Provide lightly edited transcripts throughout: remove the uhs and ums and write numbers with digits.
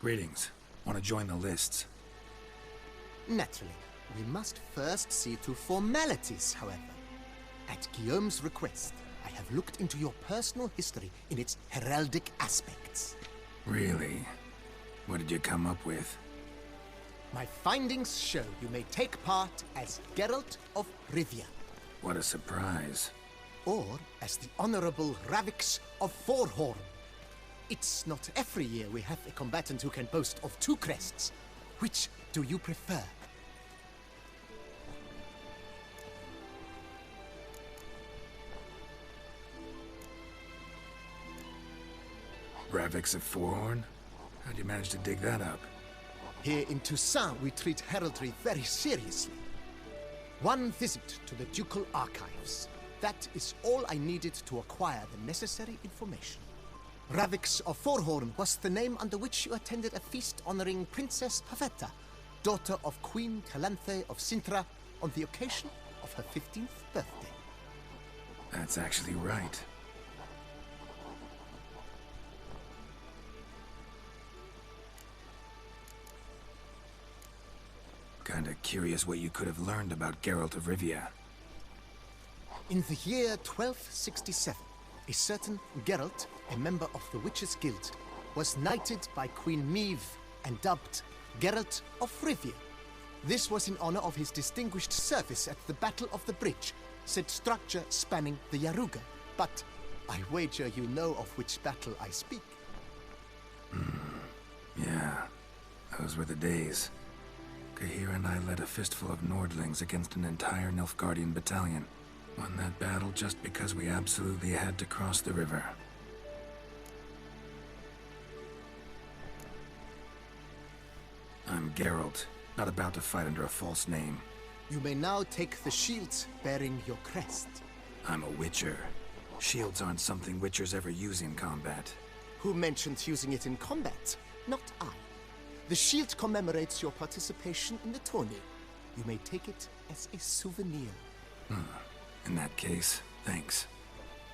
Greetings. Want to join the lists? Naturally. We must first see to formalities, however. At Guillaume's request, I have looked into your personal history in its heraldic aspects. Really? What did you come up with? My findings show you may take part as Geralt of Rivia. What a surprise. Or as the Honorable Ravix of Forhorn. It's not every year we have a combatant who can boast of 2 crests. Which do you prefer? Ravix of Forhorn? How'd you manage to dig that up? Here in Toussaint, we treat heraldry very seriously. One visit to the Ducal Archives. That is all I needed to acquire the necessary information. Ravix of Forhorn was the name under which you attended a feast honoring Princess Pavetta, daughter of Queen Calanthe of Sintra, on the occasion of her 15th birthday. That's actually right. Kinda curious what you could have learned about Geralt of Rivia. In the year 1267, a certain Geralt, a member of the Witches' Guild, was knighted by Queen Meve and dubbed Geralt of Rivia. This was in honor of his distinguished service at the Battle of the Bridge, said structure spanning the Yaruga. But I wager you know of which battle I speak. Yeah, those were the days. Kahir and I led a fistful of Nordlings against an entire Nilfgaardian battalion. Won that battle just because we absolutely had to cross the river. I'm Geralt, not about to fight under a false name. You may now take the shield bearing your crest. I'm a Witcher. Shields aren't something Witchers ever use in combat. Who mentioned using it in combat? Not I. The shield commemorates your participation in the tourney. You may take it as a souvenir. In that case, thanks.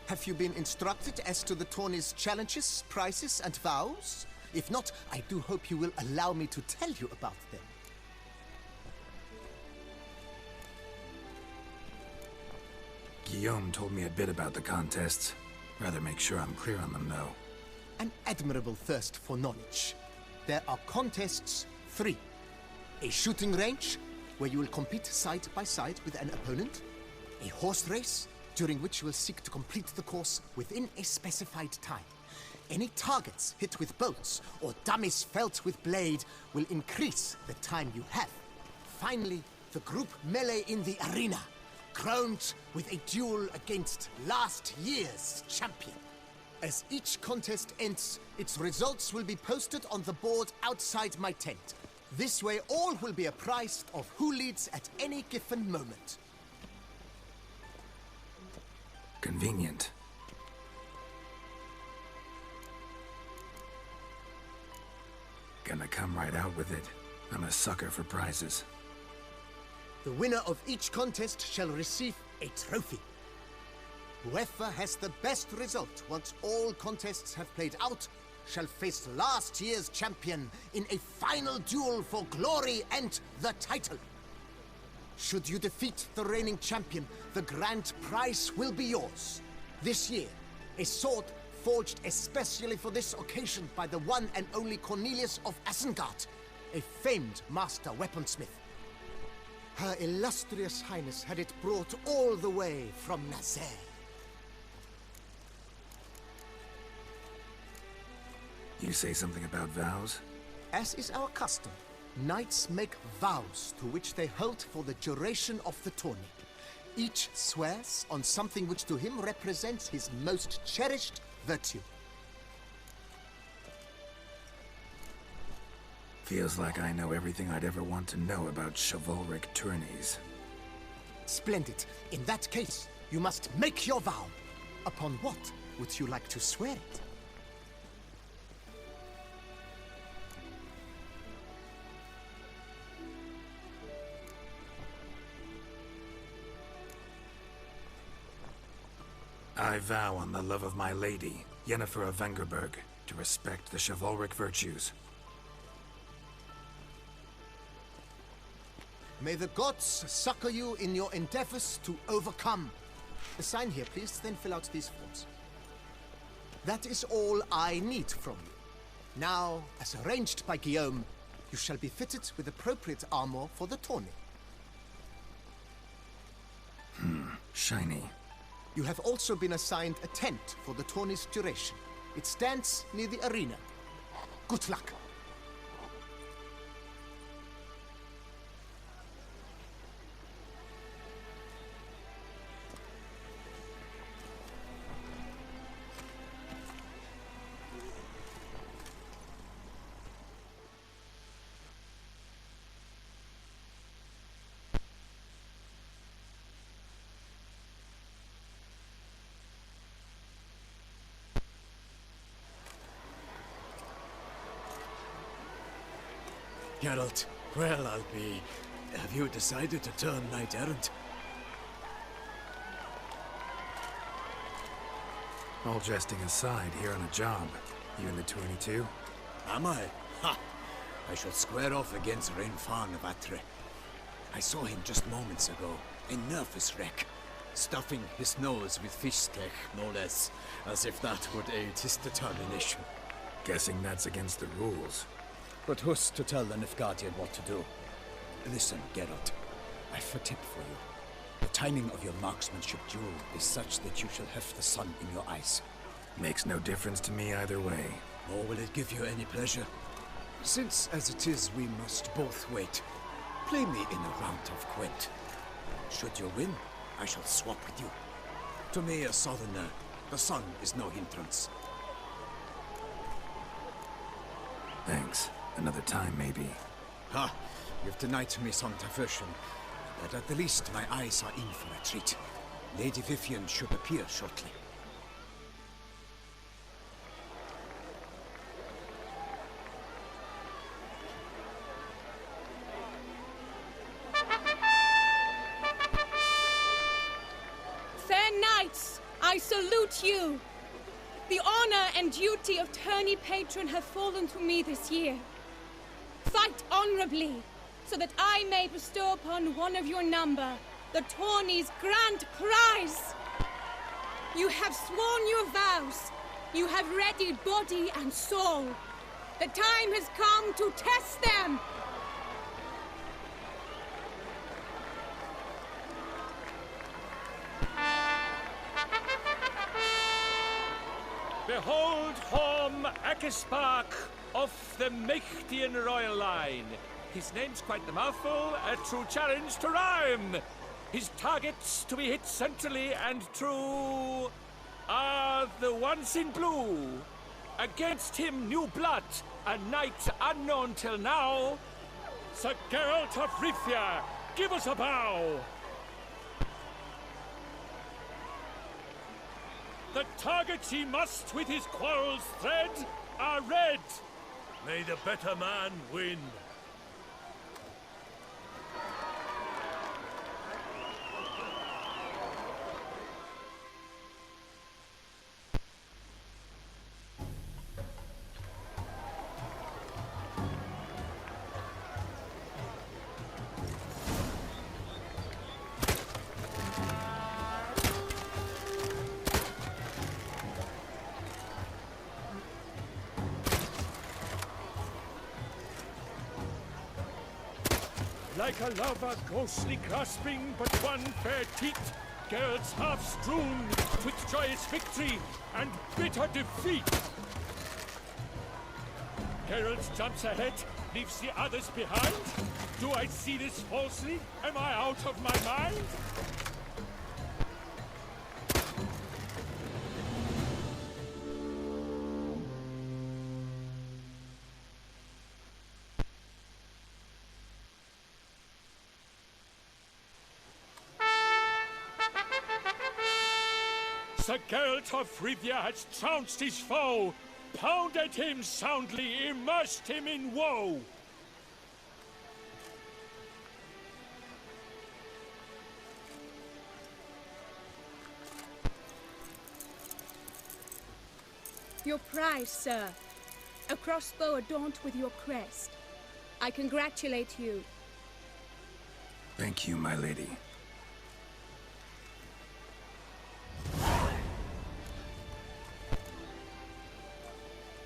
Have you been instructed as to the tourney's challenges, prizes, and vows? If not, I do hope you will allow me to tell you about them. Guillaume told me a bit about the contests. Rather make sure I'm clear on them, though. An admirable thirst for knowledge. There are contests 3. A shooting range, where you will compete side by side with an opponent. A horse race, during which you will seek to complete the course within a specified time. Any targets hit with bolts or dummies felt with blade will increase the time you have. Finally, the group melee in the arena, crowned with a duel against last year's champion. As each contest ends, its results will be posted on the board outside my tent. This way all will be apprised of who leads at any given moment. Convenient. Gonna come right out with it. I'm a sucker for prizes. The winner of each contest shall receive a trophy. Whoever has the best result once all contests have played out shall face last year's champion in a final duel for glory and the title. Should you defeat the reigning champion, the grand prize will be yours. This year, a sword forged especially for this occasion by the one and only Cornelius of Isengard, a famed master weaponsmith. Her illustrious highness had it brought all the way from Nazaire. You say something about vows? As is our custom, knights make vows to which they hold for the duration of the tourney. Each swears on something which to him represents his most cherished virtue. Feels like I know everything I'd ever want to know about chivalric tourneys. Splendid. In that case, you must make your vow. Upon what would you like to swear it? I vow on the love of my lady, Yennefer of Vengerberg, to respect the chivalric virtues. May the gods succor you in your endeavors to overcome. Sign here, please, then fill out these forms. That is all I need from you. Now, as arranged by Guillaume, you shall be fitted with appropriate armor for the tourney. Shiny. You have also been assigned a tent for the tourney's duration. It stands near the arena. Good luck. Geralt, well, I'll be... Have you decided to turn knight-errant? All jesting aside, here on a job. You in the 22? Am I? Ha! I shall square off against Renfan of Atre. I saw him just moments ago, a nervous wreck, stuffing his nose with fish steak, no less, as if that would aid his determination. Guessing that's against the rules. But who's to tell the Nilfgaardian what to do? Listen, Geralt, I've a tip for you. The timing of your marksmanship duel is such that you shall have the sun in your eyes. Makes no difference to me either way. Nor will it give you any pleasure. Since, as it is, we must both wait, play me in a round of Gwent. Should you win, I shall swap with you. To me, a southerner, the sun is no hindrance. Thanks. Another time, maybe. Ha! You've denied me some diversion, but at the least my eyes are in for a treat. Lady Vivian should appear shortly. Fair knights, I salute you. The honor and duty of tourney patron have fallen to me this year. Fight honorably, so that I may bestow upon one of your number the tourney's grand prize. You have sworn your vows. You have readied body and soul. The time has come to test them. Behold Horm Akespark of the Mächtigen Royal Line. His name's quite the mouthful, a true challenge to rhyme. His targets to be hit centrally and true are the ones in blue. Against him new blood, a knight unknown till now. Sir Geralt of Rivia, give us a bow. The targets he must with his quarrels thread are red. May the better man win. Like a lover ghostly grasping but one fair teat, Geralt's half strewn with joyous victory and bitter defeat. Geralt jumps ahead, leaves the others behind. Do I see this falsely? Am I out of my mind? Sir Geralt of Rivia has trounced his foe, pounded him soundly, immersed him in woe. Your prize, sir. A crossbow adorned with your crest. I congratulate you. Thank you, my lady.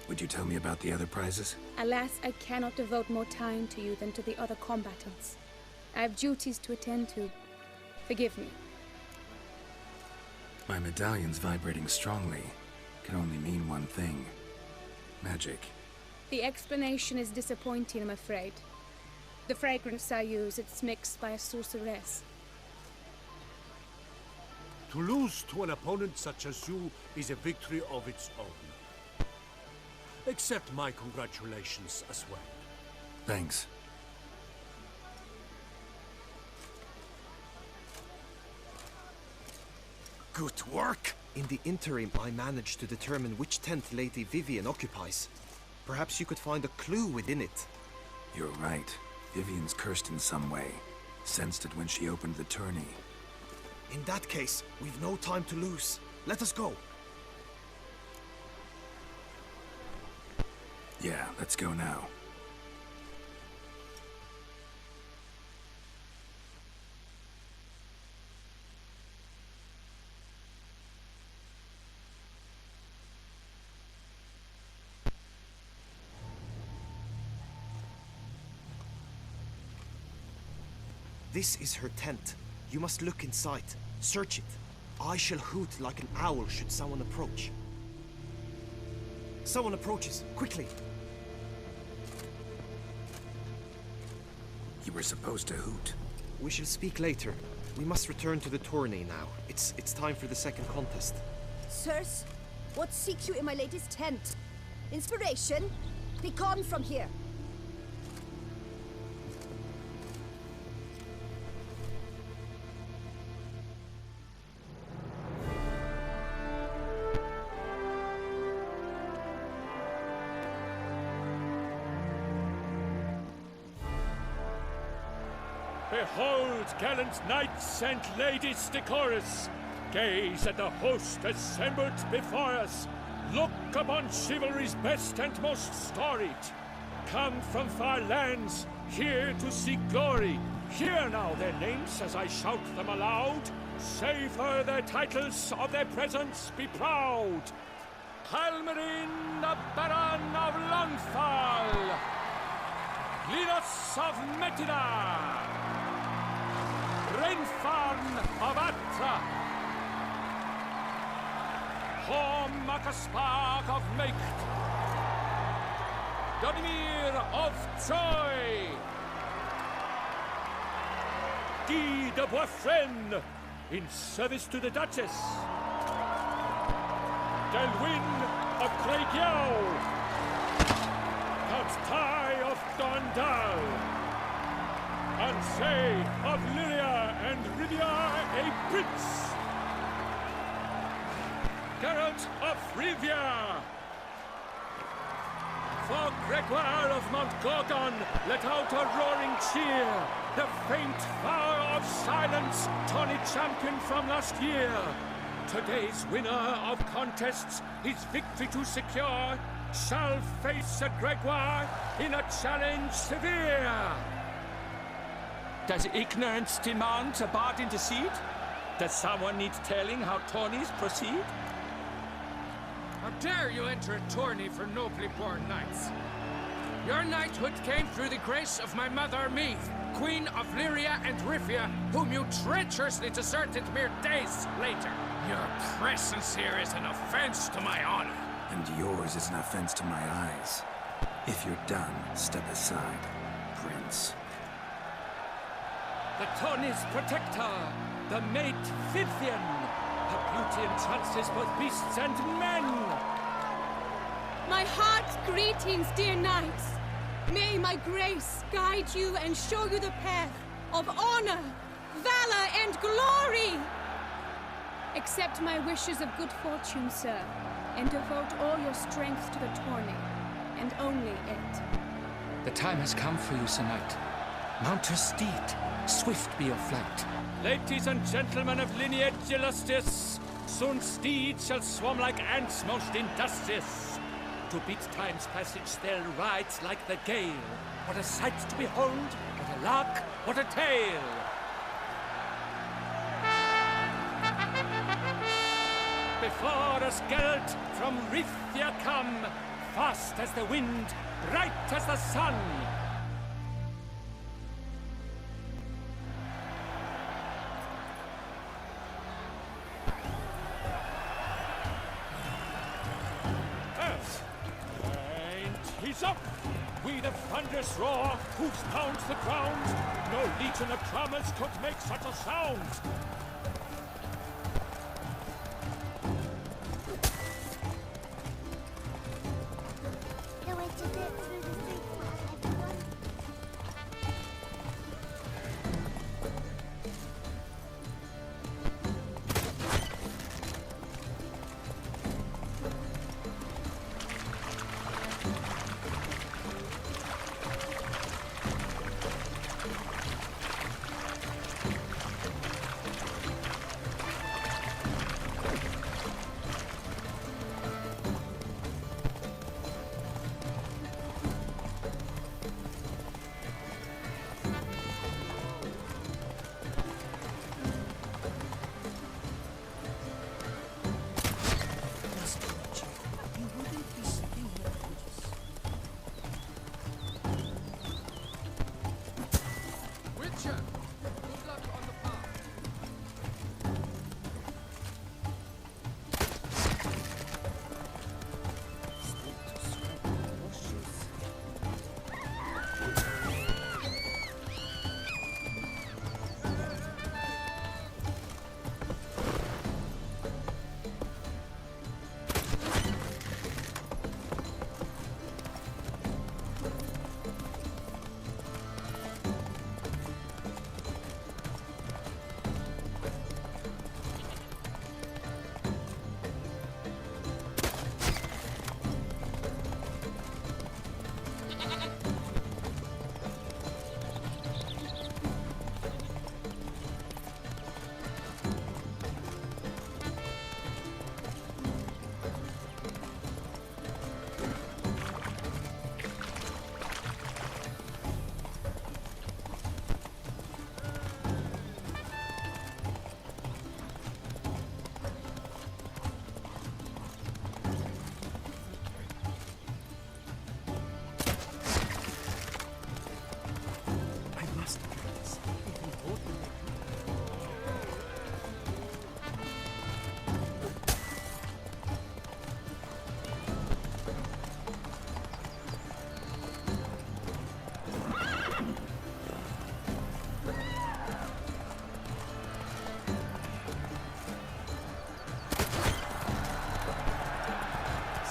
Would you tell me about the other prizes? Alas, I cannot devote more time to you than to the other combatants. I have duties to attend to. Forgive me. My medallion's vibrating strongly. Can only mean one thing. Magic. The explanation is disappointing, I'm afraid. The fragrance I use, it's mixed by a sorceress. To lose to an opponent such as you is a victory of its own. Accept my congratulations as well. Thanks. Good work! In the interim, I managed to determine which tent Lady Vivian occupies. Perhaps you could find a clue within it. You're right. Vivian's cursed in some way. Sensed it when she opened the tourney. In that case, we've no time to lose. Let us go. Yeah, let's go now. This is her tent. You must look inside. Search it. I shall hoot like an owl should someone approach. Someone approaches. Quickly! You were supposed to hoot. We shall speak later. We must return to the tourney now. It's time for the second contest. Sirs, what seek you in my latest tent? Inspiration? Be gone from here. Behold, gallant knights and ladies decorous! Gaze at the host assembled before us! Look upon chivalry's best and most storied! Come from far lands, here to seek glory! Hear now their names as I shout them aloud! Savor their titles, of their presence be proud! Halmarin, the Baron of Longfall! Linus of Metina! Renfarn of Atra! Makaspag of Meicht! Dodimir of Troy! Guy de Boisfren, in service to the Duchess! Delwyn of Craigyow! Count Tai of Dondal! Andrzej of Lyria and Rivia a prince! Geralt of Rivia! For Gregoire of Montgorgon, let out a roaring cheer! The faint vow of silence, tourney champion from last year! Today's winner of contests, his victory to secure, shall face Sir Gregoire in a challenge severe! Does ignorance demand a bard intercede? Does someone need telling how tourneys proceed? How dare you enter a tourney for nobly born knights? Your knighthood came through the grace of my mother Meath, Queen of Lyria and Rivia, whom you treacherously deserted mere days later. Your presence here is an offense to my honor. And yours is an offense to my eyes. If you're done, step aside, Prince. The tourney's protector, the mate Vivian. Her beauty entrances both beasts and men. My heart's greetings, dear knights. May my grace guide you and show you the path of honor, valor, and glory. Accept my wishes of good fortune, sir, and devote all your strength to the tourney, and only it. The time has come for you, Sir Knight. Mount your steed. Swift be your flight. Ladies and gentlemen of lineage illustrious, soon steeds shall swarm like ants most industrious. To beat time's passage they'll ride like the gale. What a sight to behold, what a lark, what a tale! before us Geralt from Rivia come, fast as the wind, bright as the sun. And he's up! We the thunderous roar, hoofs pounds the ground. No legion of drummers could make such a sound. The way to get through the street for everyone. Witcher, good luck on the path.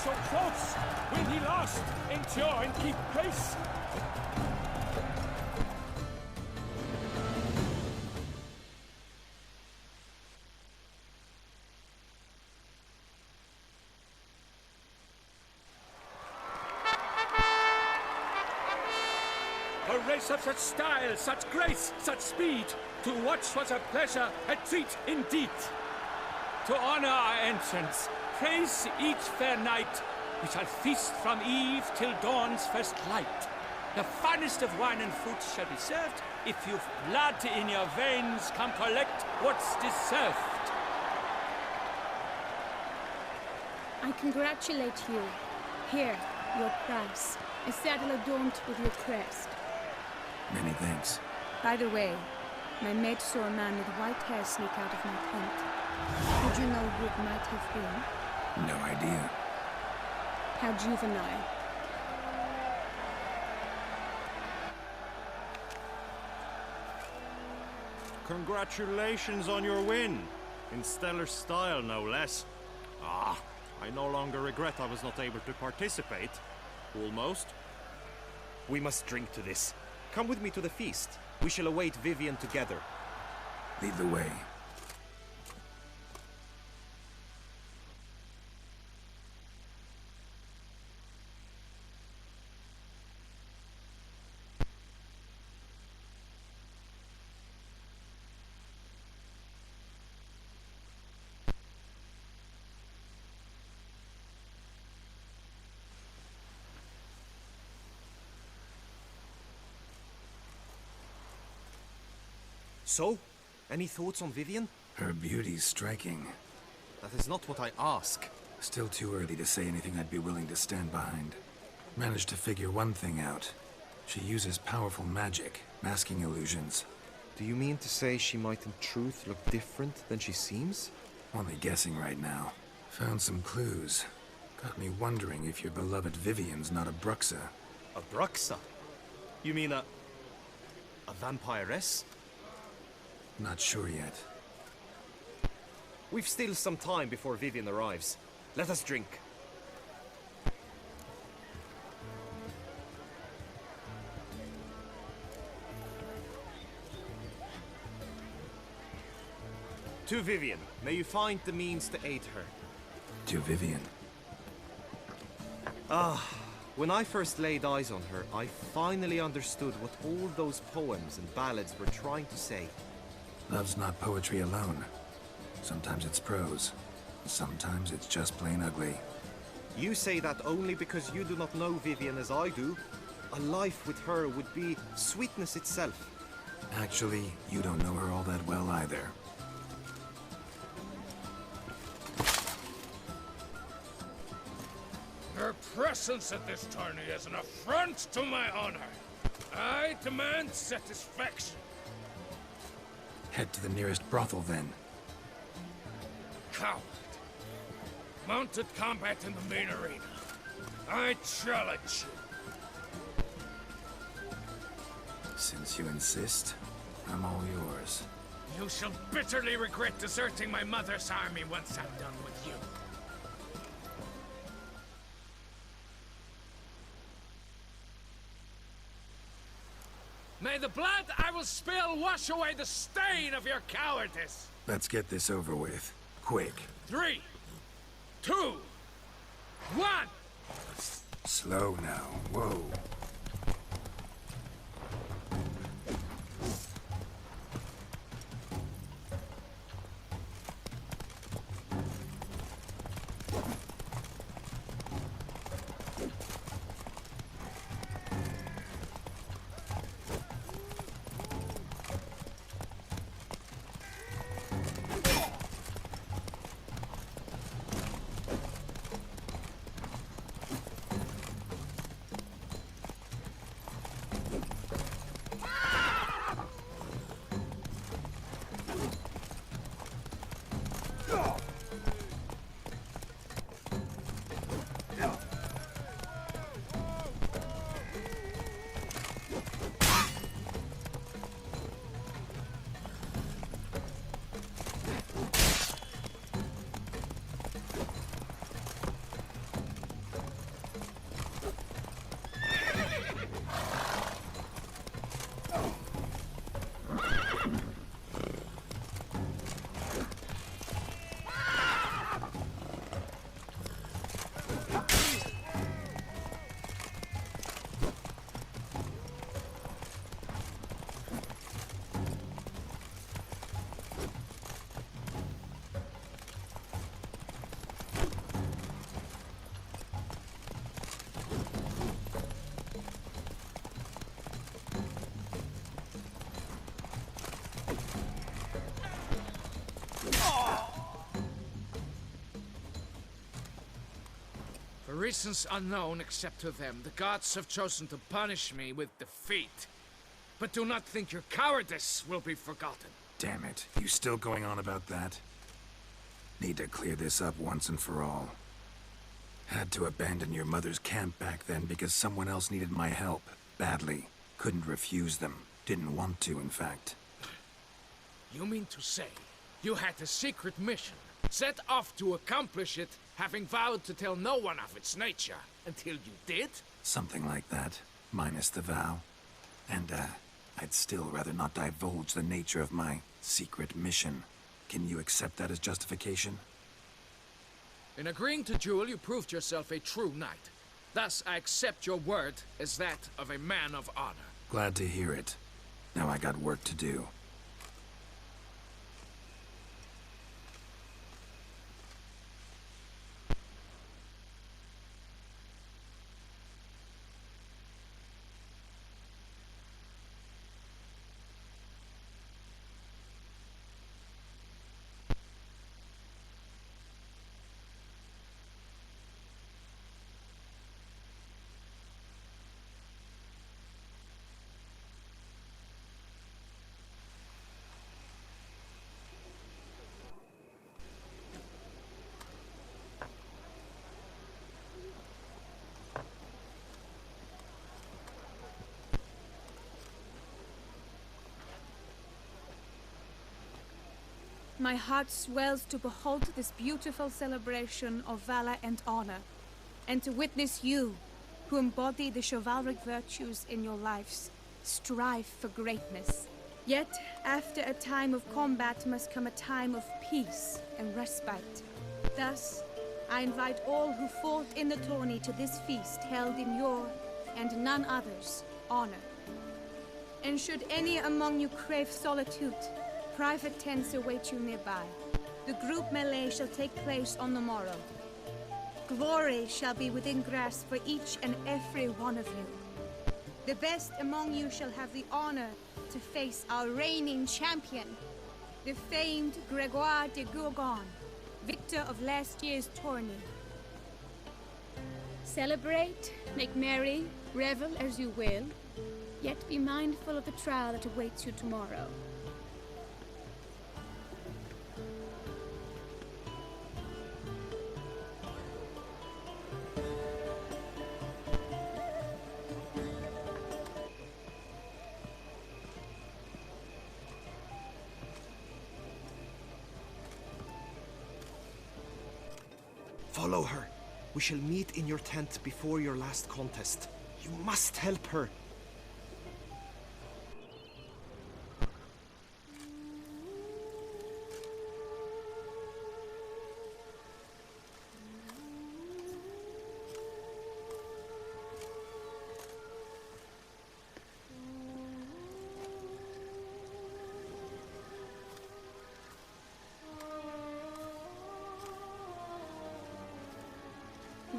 So close! Will he last? Endure and keep pace? A race of such style, such grace, such speed. To watch was a pleasure, a treat indeed. To honor our entrance, praise each fair knight. We shall feast from eve till dawn's first light. The finest of wine and fruit shall be served. If you've blood in your veins, come collect what's deserved. I congratulate you. Here, your prize. A saddle adorned with your crest. Many thanks. By the way, my maid saw a man with white hair sneak out of my tent. Did you know who it might have been? No idea. How juvenile. Congratulations on your win. In stellar style, no less. Ah, I no longer regret I was not able to participate. Almost. We must drink to this. Come with me to the feast. We shall await Vivian together. Lead the way. So, any thoughts on Vivian? Her beauty's striking. That is not what I ask. Still too early to say anything I'd be willing to stand behind. Managed to figure one thing out. She uses powerful magic, masking illusions. Do you mean to say she might in truth look different than she seems? Only guessing right now. Found some clues. Got me wondering if your beloved Vivian's not a Bruxa. A Bruxa? You mean a vampiress? Not sure yet. We've still some time before Vivian arrives. Let us drink. To Vivian, may you find the means to aid her. To Vivian. When I first laid eyes on her, I finally understood what all those poems and ballads were trying to say. Love's not poetry alone. Sometimes it's prose. Sometimes it's just plain ugly. You say that only because you do not know Vivian as I do. A life with her would be sweetness itself. Actually, you don't know her all that well either. Her presence at this tourney is an affront to my honor. I demand satisfaction. Head to the nearest brothel then. Coward. Mounted combat in the main arena. I challenge you. Since you insist, I'm all yours. You shall bitterly regret deserting my mother's army once I'm done with you. May the blood I will spill wash away the stain of your cowardice! Let's get this over with. Quick. 3, 2, 1! Slow now. Whoa. For reasons unknown except to them, the gods have chosen to punish me with defeat. But do not think your cowardice will be forgotten. Damn it. You still going on about that? Need to clear this up once and for all. Had to abandon your mother's camp back then because someone else needed my help. Badly. Couldn't refuse them. Didn't want to, in fact. You mean to say you had a secret mission, set off to accomplish it, having vowed to tell no one of its nature, until you did? Something like that. Minus the vow. And, I'd still rather not divulge the nature of my secret mission. Can you accept that as justification? In agreeing to duel, you proved yourself a true knight. Thus, I accept your word as that of a man of honor. Glad to hear it. Now I got work to do. my heart swells to behold this beautiful celebration of valor and honor, and to witness you, who embody the chivalric virtues in your lives, strive for greatness. Yet, after a time of combat must come a time of peace and respite. Thus, I invite all who fought in the tourney to this feast held in your, and none other's, honor. And should any among you crave solitude, private tents await you nearby. The group melee shall take place on the morrow. Glory shall be within grasp for each and every one of you. The best among you shall have the honor to face our reigning champion, the famed Gregoire de Gourgon, victor of last year's tourney. Celebrate, make merry, revel as you will, yet be mindful of the trial that awaits you tomorrow. Follow her. We shall meet in your tent before your last contest. You must help her.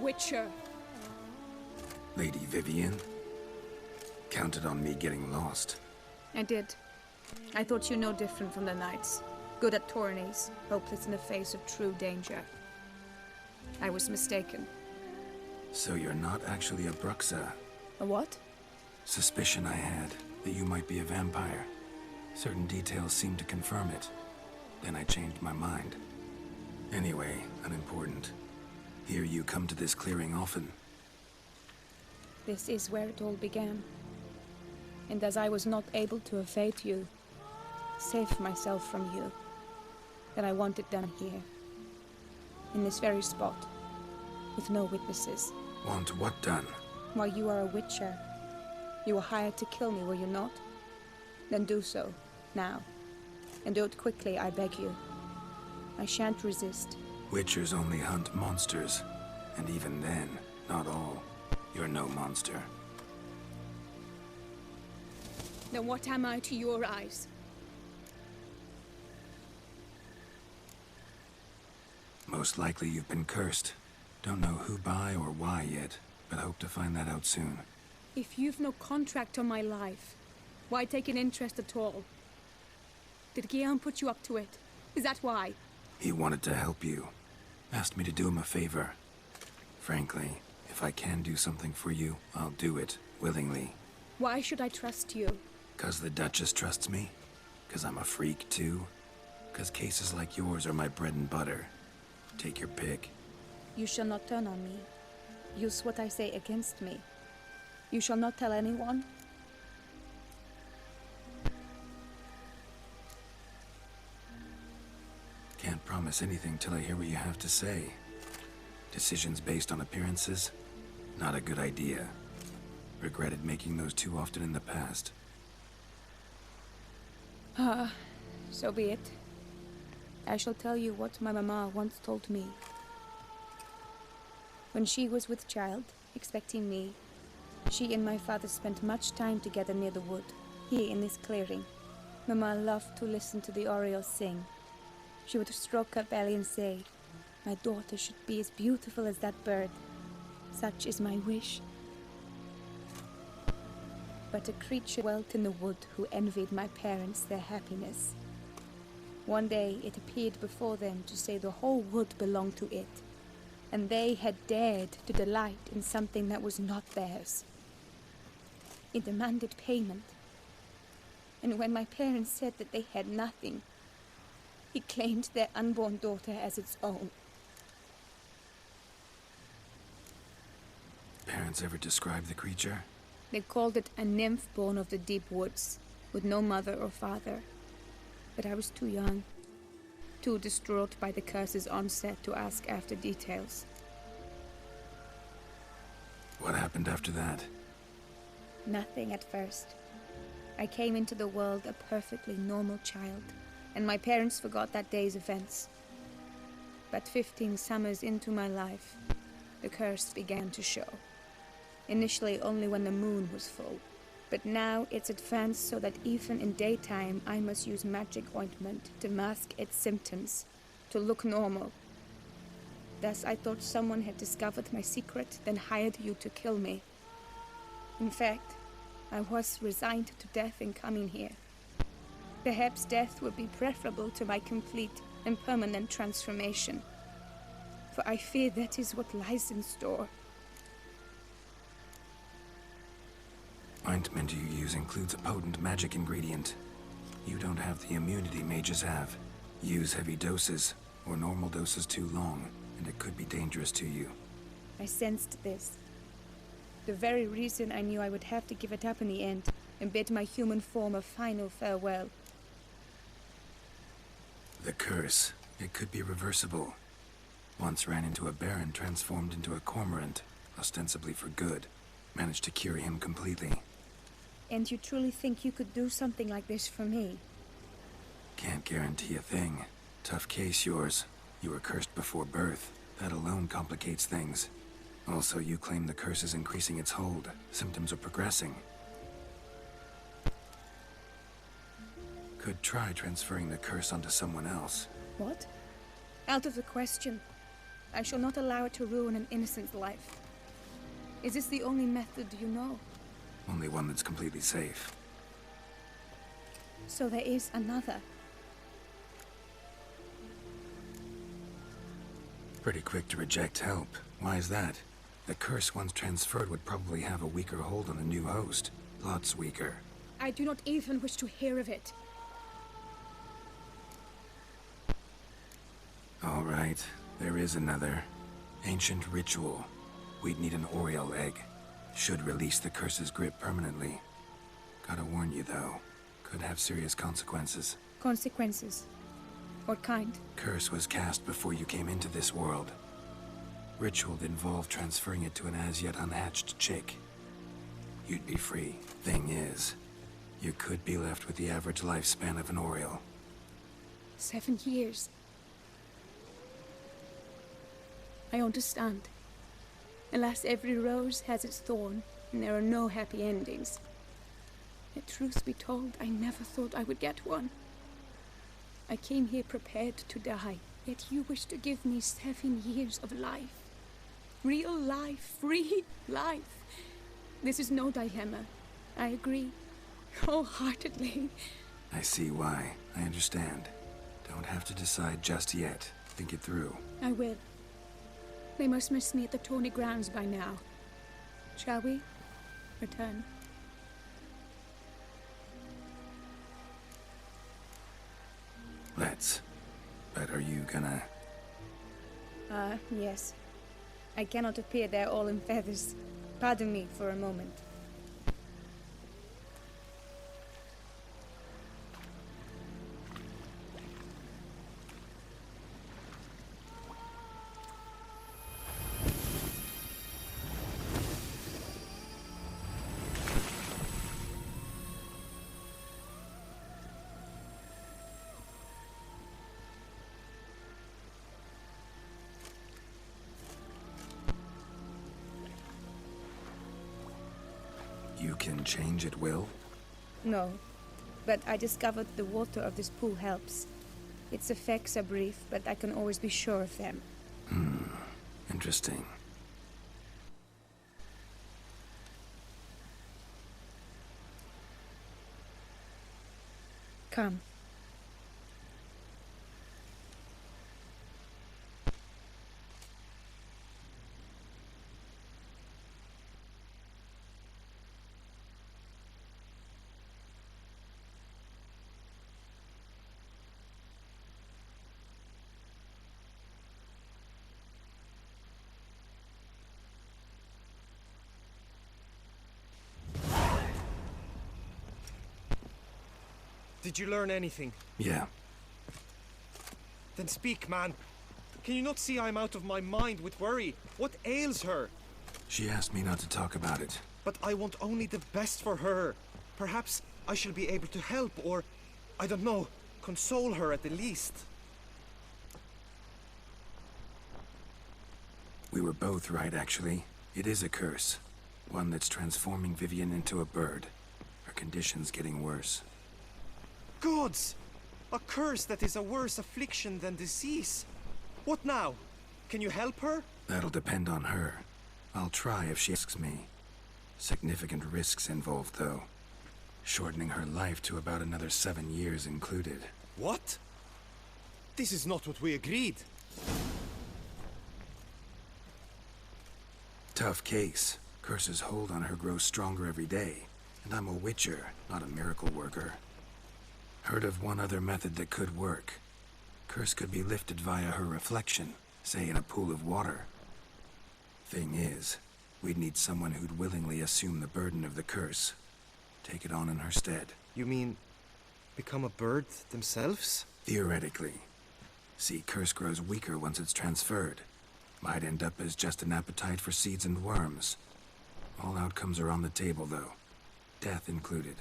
Witcher. Lady Vivian? Counted on me getting lost. I did. I thought you no different from the knights. Good at tourneys, hopeless in the face of true danger. I was mistaken. So you're not actually a Bruxa? A what? Suspicion I had, that you might be a vampire. Certain details seemed to confirm it. Then I changed my mind. Anyway, unimportant. Hear you come to this clearing often. This is where it all began. And as I was not able to evade you, save myself from you, that I want it done here. In this very spot. With no witnesses. Want what done? Why, you are a witcher. You were hired to kill me, were you not? Then do so, now. And do it quickly, I beg you. I shan't resist. Witchers only hunt monsters. And even then, not all. You're no monster. Then what am I to your eyes? Most likely you've been cursed. Don't know who by or why yet, but hope to find that out soon. If you've no contract on my life, why take an interest at all? Did Guillaume put you up to it? Is that why? He wanted to help you. Asked me to do him a favor. Frankly, if I can do something for you, I'll do it, willingly. Why should I trust you? 'Cause the Duchess trusts me? 'Cause I'm a freak, too? 'Cause cases like yours are my bread and butter. Take your pick. You shall not turn on me. Use what I say against me. You shall not tell anyone? Can't promise anything till I hear what you have to say. Decisions based on appearances? Not a good idea. Regretted making those too often in the past. So be it. I shall tell you what my mama once told me. When she was with child, expecting me, she and my father spent much time together near the wood, here in this clearing. Mama loved to listen to the orioles sing. She would stroke her belly and say, "My daughter should be as beautiful as that bird. Such is my wish." But a creature dwelt in the wood who envied my parents their happiness. One day it appeared before them to say the whole wood belonged to it, and they had dared to delight in something that was not theirs. It demanded payment, and when my parents said that they had nothing, it claimed their unborn daughter as its own. Parents ever describe the creature? They called it a nymph born of the deep woods, with no mother or father. But I was too young. too distraught by the curse's onset to ask after details. What happened after that? Nothing at first. I came into the world a perfectly normal child, and my parents forgot that day's events. But 15 summers into my life, the curse began to show. Initially only when the moon was full, but now it's advanced so that even in daytime I must use magic ointment to mask its symptoms, to look normal. Thus I thought someone had discovered my secret, then hired you to kill me. In fact, I was resigned to death in coming here. Perhaps death would be preferable to my complete and permanent transformation. For I fear that is what lies in store. Ointment you use includes a potent magic ingredient. You don't have the immunity mages have. Use heavy doses, or normal doses too long, and it could be dangerous to you. I sensed this. The very reason I knew I would have to give it up in the end, and bid my human form a final farewell. The curse, it could be reversible. Once ran into a baron transformed into a cormorant, ostensibly for good. Managed to cure him completely. And you truly think you could do something like this for me? Can't guarantee a thing. Tough case yours. You were cursed before birth. That alone complicates things. Also, you claim the curse is increasing its hold. Symptoms are progressing. Could try transferring the curse onto someone else. What? Out of the question. I shall not allow it to ruin an innocent's life. Is this the only method you know? Only one that's completely safe. So there is another. Pretty quick to reject help. Why is that? The curse once transferred would probably have a weaker hold on the new host. Lots weaker. I do not even wish to hear of it. All right, there is another. Ancient ritual. We'd need an Oriole egg. Should release the curse's grip permanently. Gotta warn you though, could have serious consequences. Consequences? What kind? Curse was cast before you came into this world. Ritual involved transferring it to an as-yet unhatched chick. You'd be free. Thing is, you could be left with the average lifespan of an Oriole. 7 years. I understand. Alas, every rose has its thorn, and there are no happy endings. Yet truth be told, I never thought I would get one. I came here prepared to die, yet you wish to give me 7 years of life. Real life, free life. This is no dilemma. I agree, wholeheartedly. I see why. I understand. Don't have to decide just yet. Think it through. I will. They must miss me at the tourney grounds by now. Shall we? Return. Let's. But are you gonna... Yes. I cannot appear there all in feathers. Pardon me for a moment. You can change at will? No, but I discovered the water of this pool helps. Its effects are brief, but I can always be sure of them. Interesting. Come. Did you learn anything? Yeah. Then speak, man. Can you not see I'm out of my mind with worry? What ails her? She asked me not to talk about it. But I want only the best for her. Perhaps I shall be able to help, or, I don't know, console her at the least. We were both right, actually. It is a curse. One that's transforming Vivian into a bird. Her condition's getting worse. Gods! A curse that is a worse affliction than disease. What now? Can you help her? That'll depend on her. I'll try if she asks me. Significant risks involved, though. Shortening her life to about another 7 years included. What? This is not what we agreed. Tough case. Curse's hold on her grows stronger every day. And I'm a witcher, not a miracle worker. Heard of one other method that could work. Curse could be lifted via her reflection, say in a pool of water. Thing is, we'd need someone who'd willingly assume the burden of the curse. Take it on in her stead. You mean, become a bird themselves? Theoretically. See, curse grows weaker once it's transferred. Might end up as just an appetite for seeds and worms. All outcomes are on the table, though. Death included.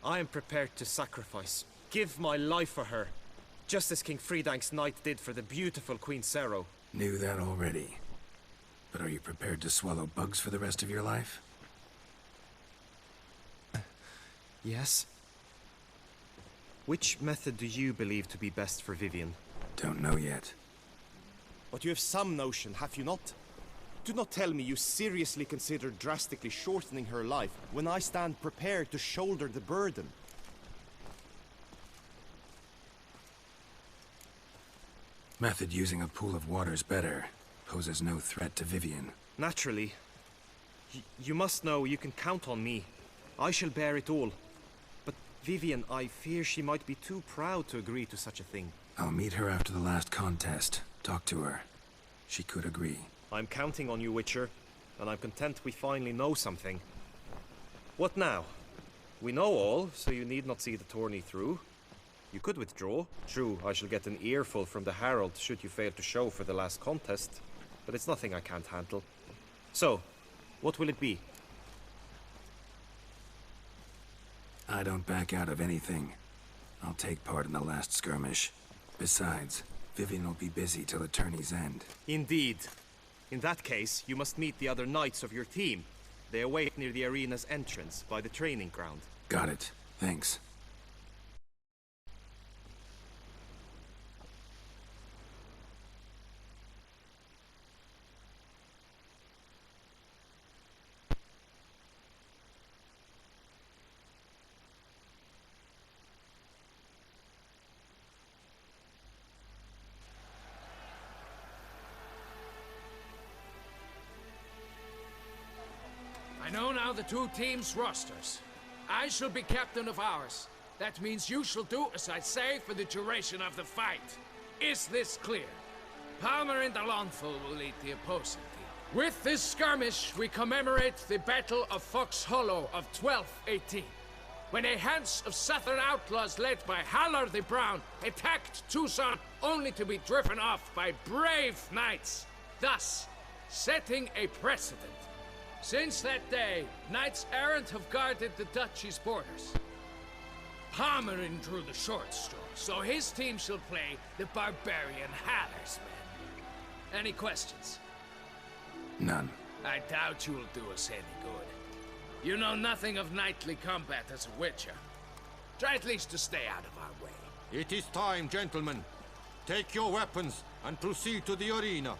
I am prepared to sacrifice. Give my life for her. Just as King Fridank's knight did for the beautiful Queen Sero. Knew that already. But are you prepared to swallow bugs for the rest of your life? Yes. Which method do you believe to be best for Vivian? Don't know yet. But you have some notion, have you not? Do not tell me you seriously consider drastically shortening her life when I stand prepared to shoulder the burden. Method using a pool of water's better. Poses no threat to Vivian. Naturally. You must know you can count on me. I shall bear it all. But Vivian, I fear she might be too proud to agree to such a thing. I'll meet her after the last contest. Talk to her. She could agree. I'm counting on you, Witcher, and I'm content we finally know something. What now? We know all, so you need not see the tourney through. You could withdraw. True, I shall get an earful from the Herald should you fail to show for the last contest, but it's nothing I can't handle. So, what will it be? I don't back out of anything. I'll take part in the last skirmish. Besides, Vivian will be busy till the tourney's end. Indeed. In that case, you must meet the other knights of your team. They await near the arena's entrance, by the training ground. Got it. Thanks. I know now the two teams' rosters. I shall be captain of ours. That means you shall do as I say for the duration of the fight. Is this clear? Palmer and Alonso will lead the opposing team. With this skirmish, we commemorate the Battle of Fox Hollow of 1218, when a hands of southern outlaws led by Haller the Brown attacked Tucson only to be driven off by brave knights, thus setting a precedent. Since that day, knights errant have guarded the duchy's borders. Palmerin drew the short straw, so his team shall play the barbarian Haller's men. Any questions? None. I doubt you'll do us any good. You know nothing of knightly combat as a witcher. Try at least to stay out of our way. It is time, gentlemen. Take your weapons and proceed to the arena.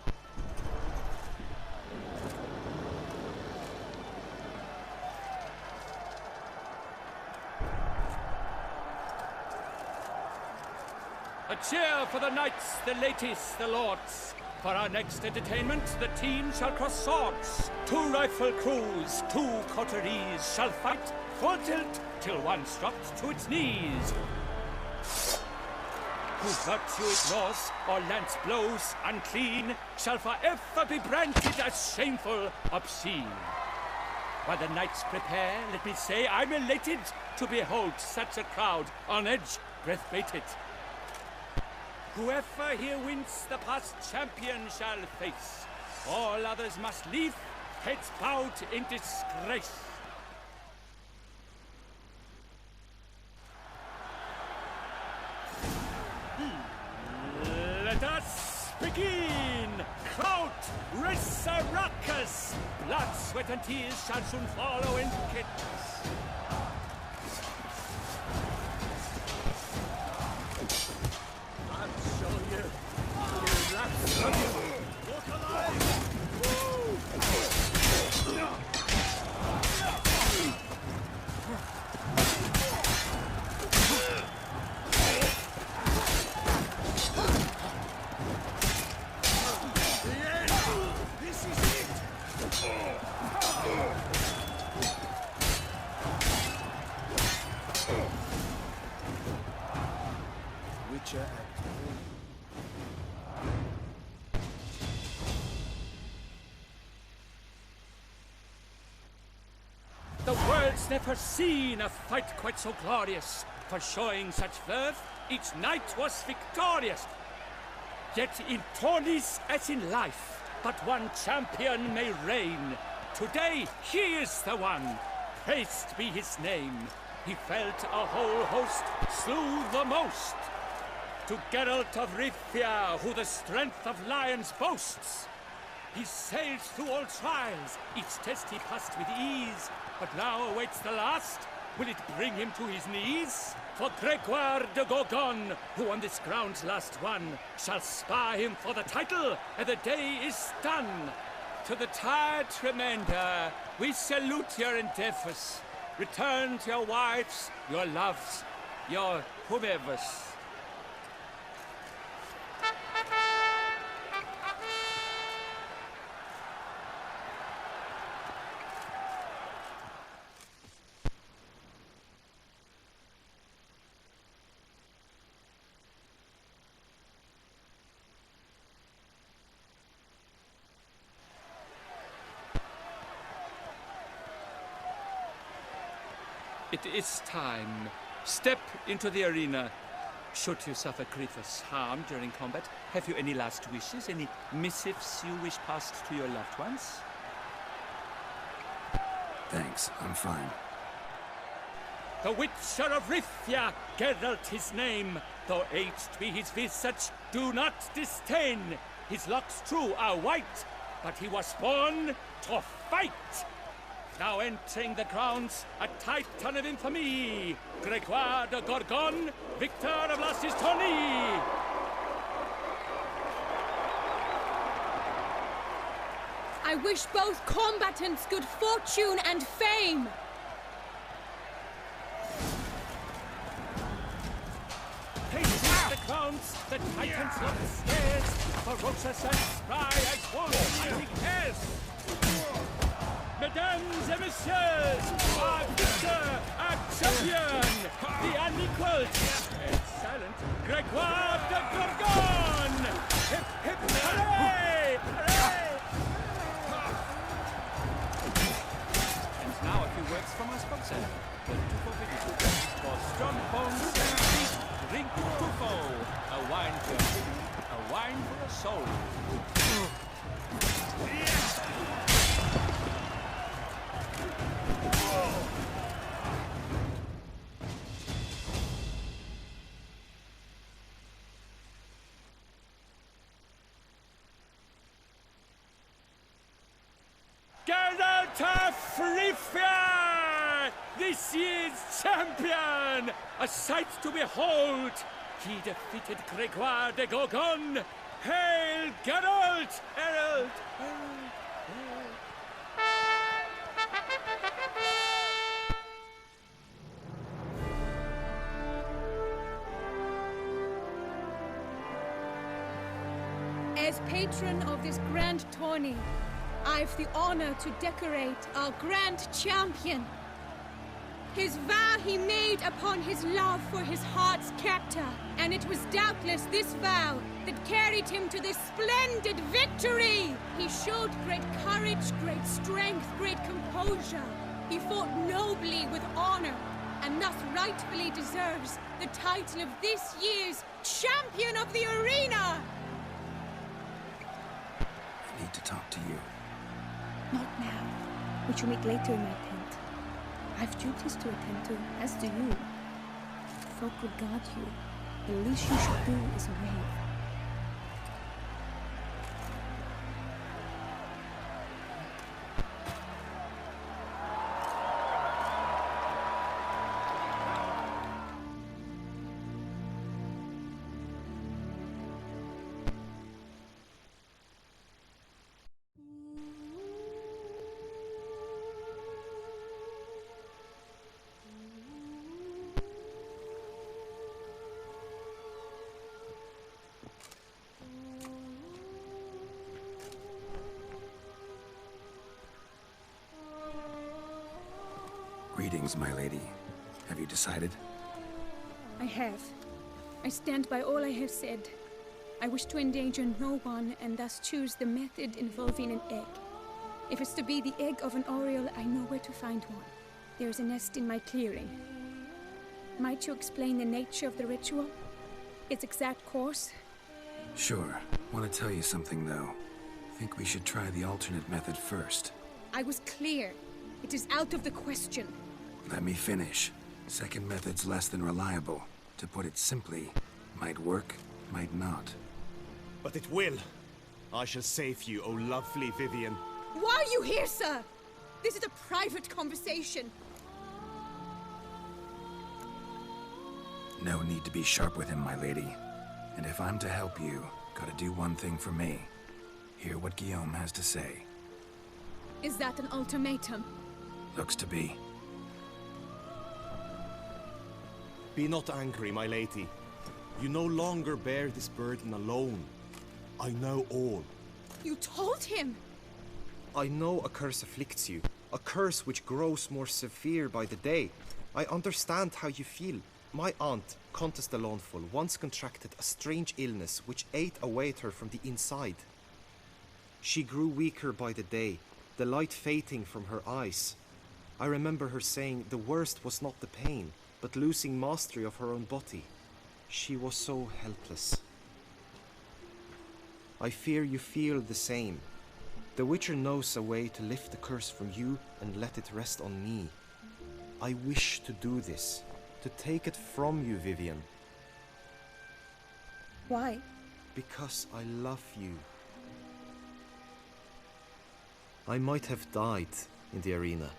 A cheer for the knights, the ladies, the lords. For our next entertainment, the team shall cross swords. 2 rifle crews, 2 coteries shall fight full tilt till one's dropped to its knees. Whose virtue ignores or lance blows unclean shall forever be branded as shameful, obscene. While the knights prepare, let me say I'm elated to behold such a crowd on edge, breath-baited. Whoever here wins the past champion shall face. All others must leave, heads bowed in disgrace. Let us begin! Kraut, Resurrecus! Blood, sweat, and tears shall soon follow in kits. I'll show you. Look alive! This is it! Witcher at home. The world's never seen a fight quite so glorious. For showing such verve, each knight was victorious. Yet in tourneys as in life, but one champion may reign. Today he is the one, praised be his name. He felt a whole host, slew the most. To Geralt of Rivia, who the strength of lions boasts. He sailed through all trials, each test he passed with ease. But now awaits the last. Will it bring him to his knees? For Gregoire de Gorgon, who on this ground's last won, shall spar him for the title, and the day is done. To the tired remainder, we salute your endeavors. Return to your wives, your loves, your whomevers. It is time. Step into the arena. Should you suffer grievous harm during combat, have you any last wishes, any missives you wish passed to your loved ones? Thanks, I'm fine. The Witcher of Rivia, Geralt his name. Though aged be his visage, do not disdain. His locks true are white, but he was born to fight. Now entering the grounds, a titan of infamy, Gregoire de Gorgon, victor of last his tourney. I wish both combatants good fortune and fame. Pacing the grounds, the titans look scarce, ferocious and spry as wolves hunting hares. Mesdames et messieurs, our victor, our champion, the unequaled and silent Gregoire de Gorgon! Hip, hip, hooray! Hooray! And now a few words from our sponsor, the Tufo Video. For strong bones and feet, drink Tufo, a wine for a body, a wine for a soul. Geralt of Rivia! This year's champion! A sight to behold! He defeated Gregoire de Gorgon! Hail, Geralt! Herald! Herald! Herald! As patron of this grand tourney, I've the honor to decorate our grand champion. His vow he made upon his love for his heart's captor, and it was doubtless this vow that carried him to this splendid victory. He showed great courage, great strength, great composure. He fought nobly with honor, and thus rightfully deserves the title of this year's Champion of the Arena! I need to talk to you. Not now. We shall meet later in my tent. I have duties to attend to, as do you. Folk will guard you. The least you should do is wave. Greetings, my lady. Have you decided? I have. I stand by all I have said. I wish to endanger no one, and thus choose the method involving an egg. If it's to be the egg of an oriole, I know where to find one. There is a nest in my clearing. Might you explain the nature of the ritual? Its exact course? Sure. Want to tell you something, though. Think we should try the alternate method first. I was clear. It is out of the question. Let me finish. Second method's less than reliable. To put it simply, might work, might not. But it will. I shall save you, O lovely Vivian. Why are you here, sir? This is a private conversation. No need to be sharp with him, my lady. And if I'm to help you, gotta do one thing for me. Hear what Guillaume has to say. Is that an ultimatum? Looks to be. Be not angry, my lady. You no longer bear this burden alone. I know all. You told him! I know a curse afflicts you. A curse which grows more severe by the day. I understand how you feel. My aunt, Countess de Lawnful, once contracted a strange illness which ate away at her from the inside. She grew weaker by the day, the light fading from her eyes. I remember her saying the worst was not the pain, but losing mastery of her own body. She was so helpless. I fear you feel the same. The Witcher knows a way to lift the curse from you and let it rest on me. I wish to do this, to take it from you, Vivian. Why? Because I love you. I might have died in the arena.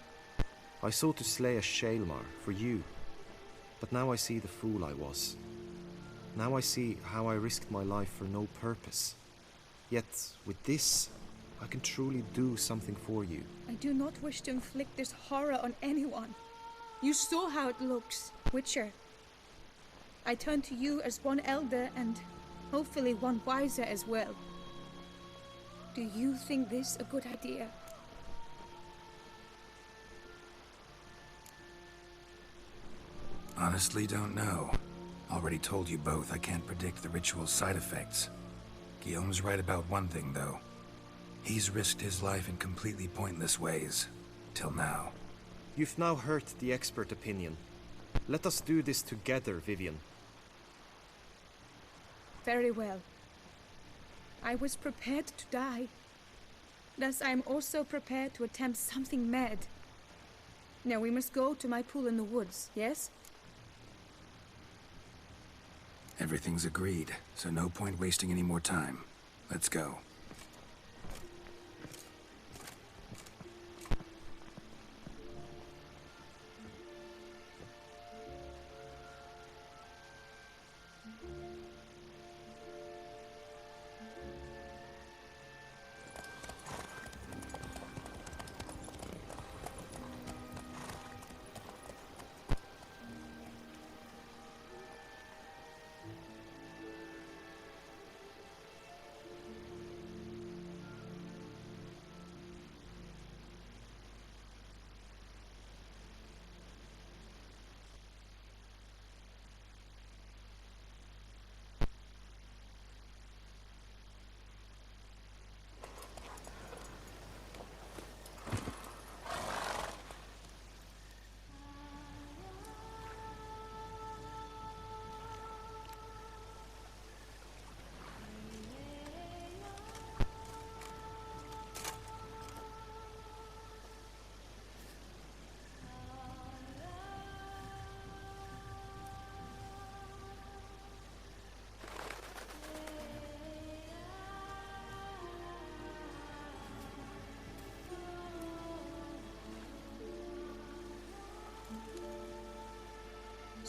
I sought to slay a Shaelmar for you. But now I see the fool I was. Now I see how I risked my life for no purpose. Yet, with this, I can truly do something for you. I do not wish to inflict this horror on anyone. You saw how it looks, Witcher. I turn to you as one elder and hopefully one wiser as well. Do you think this a good idea? Honestly, don't know. Already told you both I can't predict the ritual's side effects. Guillaume's right about one thing, though. He's risked his life in completely pointless ways. Till now. You've now heard the expert opinion. Let us do this together, Vivian. Very well. I was prepared to die. Thus I am also prepared to attempt something mad. Now we must go to my pool in the woods, yes? Everything's agreed, so no point wasting any more time. Let's go.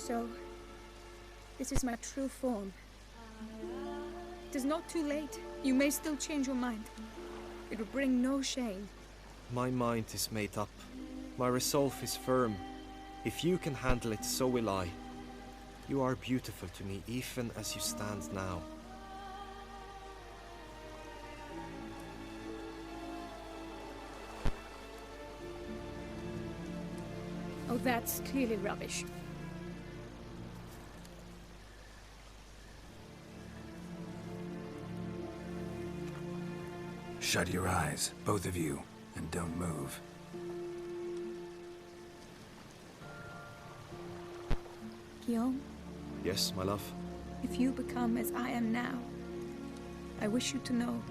So, this is my true form. It is not too late. You may still change your mind. It will bring no shame. My mind is made up. My resolve is firm. If you can handle it, so will I. You are beautiful to me, even as you stand now. Oh, that's clearly rubbish. Shut your eyes, both of you, and don't move. Guillaume, Yes, my love? if you become as I am now, I wish you to know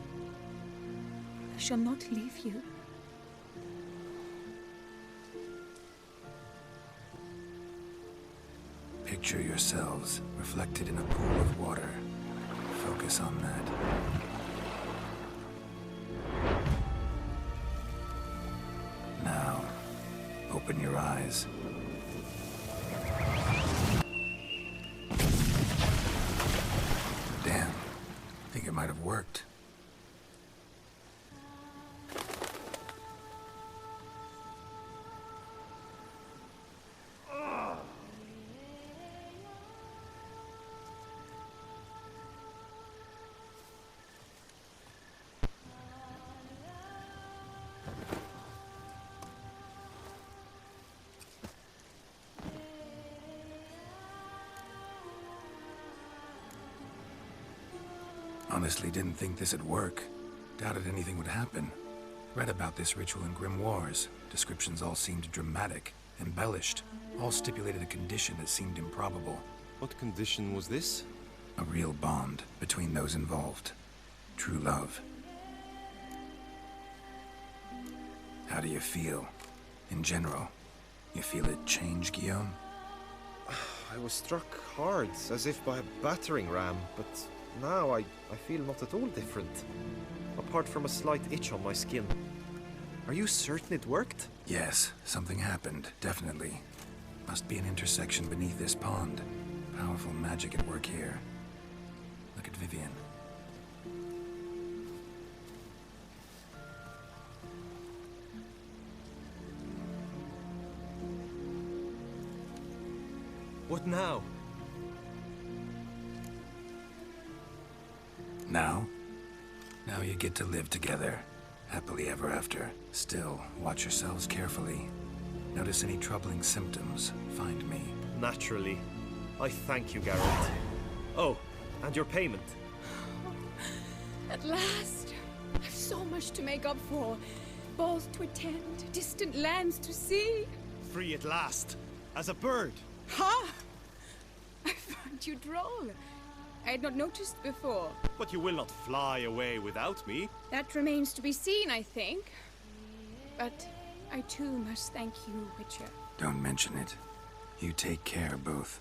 I shall not leave you. Picture yourselves reflected in a pool of water. Focus on that. Now, open your eyes. Damn, I think it might have worked. Honestly, didn't think this'd work. Doubted anything would happen. Read about this ritual in grimoires. Descriptions all seemed dramatic, embellished. All stipulated a condition that seemed improbable. What condition was this? A real bond between those involved. True love. How do you feel? In general, you feel it change, Guillaume? I was struck hard, as if by a battering ram, but now I feel not at all different. Apart from a slight itch on my skin. Are you certain it worked? Yes, something happened, definitely. Must be an intersection beneath this pond. Powerful magic at work here. Look at Vivian. What now? Now? Now you get to live together. Happily ever after. Still, watch yourselves carefully. Notice any troubling symptoms, find me. Naturally. I thank you, Geralt. Oh, and your payment. At last! I've so much to make up for. Balls to attend, distant lands to see. Free at last, as a bird. Ha! I find you droll. I had not noticed before. But you will not fly away without me. That remains to be seen, I think. But I too must thank you, Witcher. Don't mention it. You take care, both.